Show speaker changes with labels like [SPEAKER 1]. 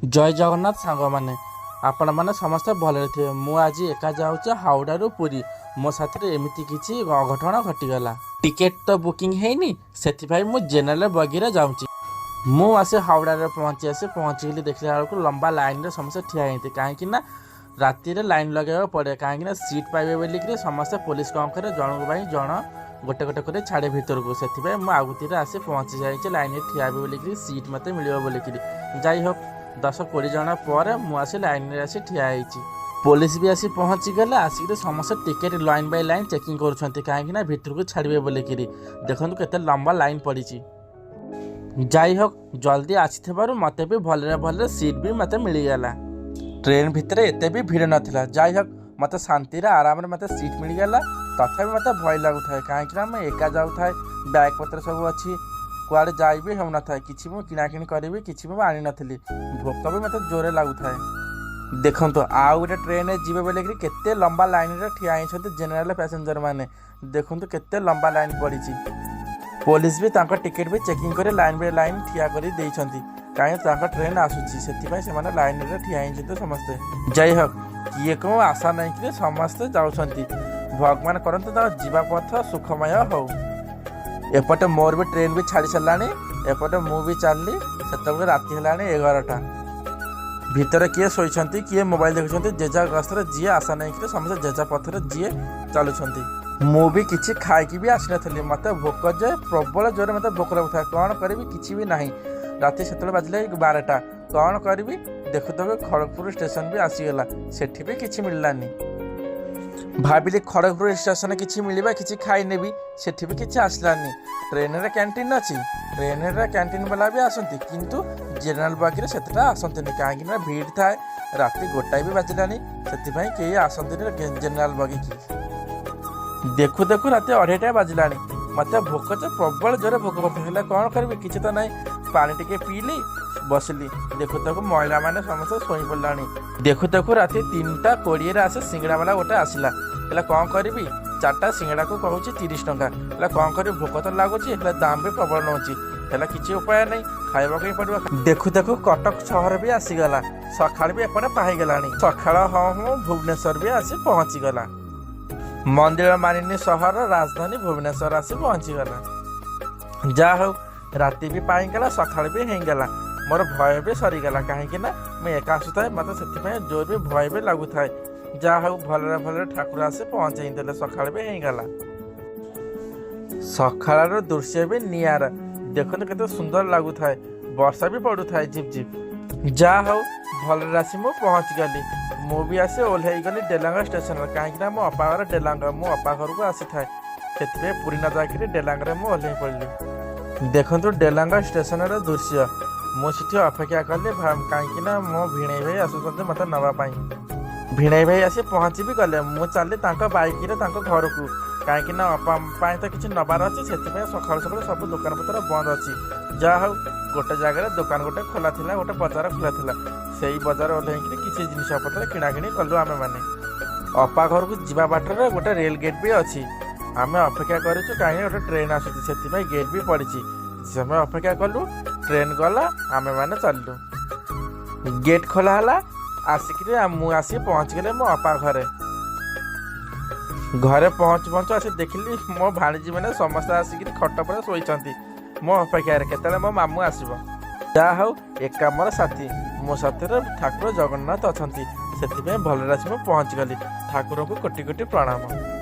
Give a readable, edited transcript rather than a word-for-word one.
[SPEAKER 1] जय जगन्नाथ सांग मैंने आपण मैंने समस्ते भले थे। मु आज एका जाऊँ हावड़ा रु पुरी मो साथ एमती किसी अघटन घटीगला। टिकेट तो बुकिंग हैनी से मु जेनेल बगीरे जाऊँगी। मु आसे हावड़ा रे पहुँचली देखला बेलू लंबा लाइन रे समस्ते ठिया होती कहीं राति लाइन लगे पड़े कहीं सीट पाइबे बोलिक समस्ते पुलिस कम करे जन भाई जन गोटे गोटे कर छाड़े भीतर को से आगुती आसे पहुँची जाए लाइन ठिया बोलिक सीट मत मिल बोलिक जाइ हो 10-20 जन पर मुझे लाइन रे आसी ठिया होती। पुलिस भी आसी पहुँची गले आसिक समस्त ticket line by line checking कहीं भीतर को छाड़े बोलिक देखो केते लंबा लाइन पड़ी। जाइ हो जल्दी आसी मत भी भले भले सीट भी मत मिलगला। ट्रेन भितर एते भी भीड़ नाला। जाइ हो मत शांति आराम मत सीट मिलगला। तथा मत भय लगुए कहीं मैं एका जाऊे बैग पत्र सब अच्छी कुआड़े जाई भी हो ना कि किणाकिणी करी कि आनी नी भोक भी मत जोरे लगुए। देखो आउ गोटे ट्रेन जी बोले केते लंबा लाइन रे ठिया होती जेनेराल पैसेंजर मैंने देखो केते लंबा लाइन पड़ी। पुलिस भी तांका टिकेट भी चेकिंग करे लाइन बाय लाइन ठिया कर कहीं ट्रेन आसूसी से लाइन रे ठिया होती समस्ते। जाइ हो किए कौ आशा नहीं कि समस्ते जाऊँगी। भगवान करते जीवा पथ सुखमय हो। एपटे मोर भी ट्रेन भी छाड़ी सारा एपटे मु भी चलली से राति है 11टा। भितर किए शोती किए मोबाइल देखुं जेजा गस्त जी आशा नहीं कि समस्त जेजा पथर जी चलुंट। मु भी किसी खाई भी आसी नी मत भोक जे प्रबल जोर मत भोक लगुता कौन करी किसी भी ना। राति से बाजिले 12टा कौन करी देखु देखु खड़गपुर स्टेशन भी आसीगला सेठी भी किसी मिललानी। भाविली खड़गपुर स्टेशन किसी मिलवा किसी खाई नेबी सेठी भी किसी आसलानी। ट्रेन रे कैंटीन अच्छी ट्रेन रे कैंटीन वाला भी आसती किंतु जेनेराल बगी से आसती कहीं भीड़ थाए राति 1टा भी बाजिलानी से कई आसती जेनेराल बगी की। देखु देखु राति 2:30 बाजिलानी मत भोक जो प्रबल जोर भोक करते कौन करी किसी तो ना पानी टिके पीली बसली। देखु देखु महिला मैंने समस्त शोई पड़ा। देखु देखु राति 3:20 आसे सिंगड़ा वाला गोटे आसला कौन करी 4टा सिंगड़ा को कहूँ 30 टंका कौन कर भोक तो लगुच दाम भी प्रबल नौची किसी उपाय नहीं खाइबा ही पड़ो। देखु देखु कटक सहर भी आसीगला सका भी एपटे पाईगला सका हाँ भुवनेश्वर भी आसी पहुँचीगला। मंदिर मानिनी सहर राजधानी भुवनेश्वर आसी पहुँचीगला। जा हो राति भी पाईगला सका भी होगला मोर भय भी सरीगला कहीं मैं एका आसुए मत से जोर भी भय भी लगुए। जा हो भले भले ठाकुर आसे पहुँचे देले सका भी होगला। सकाळ दृश्य भी नियारा देखते केते सुंदर लगुए वर्षा भी पड़ू था झिप झिप। जा हो भले आसी मु पहुँच गली मु भी आसी ओह्लई गली डेलांगा स्टेशन कहीं मो अपा घर डेलांगा मो अपा घर को आसी थाए से पुरी न जाकि डेलांगा मु ओह्लई पड़ली। देखु डेलांगा स्टेशन दृश्य मुझे अपेक्षा कली कहीं मो भिणे भाई आसुँच मत नापी। भिणे भाई आसी पहुँची भी गले मु चली बैक घर को कहीं अपाई तो किसी नबार अच्छी से सका सका सब दुकान पतर बंद अच्छी। जा हो गोटे जगह दुकान गोटे खोला था गोटे बजार खोला था से बजार ओह्लैक किसी जिनपतर किणाकिणी कलु आम मैंने। अपा घर को जीवा बाटर गोटे रेल गेट भी अच्छी आम अपेक्षा करूँ कहीं गोटे ट्रेन आसूँ से गेट भी पड़ी समय अपेक्षा कलु ट्रेन गला आम मैंने चलू गेट खोला है आसिक मुझे पहुँच गले मो अपा घरे पहुँचु आसी देखिली मो भाणीजी मैंने समस्त आसिक खट पर शोती मो अपेक्षा केतले मो मामू आसब। जा हो एका मोर साथी मो साथी ठाकुर जगन्नाथ अच्छा से भलरे आसी पहुँच गली। ठाकुर को कोटि कोटि प्रणाम।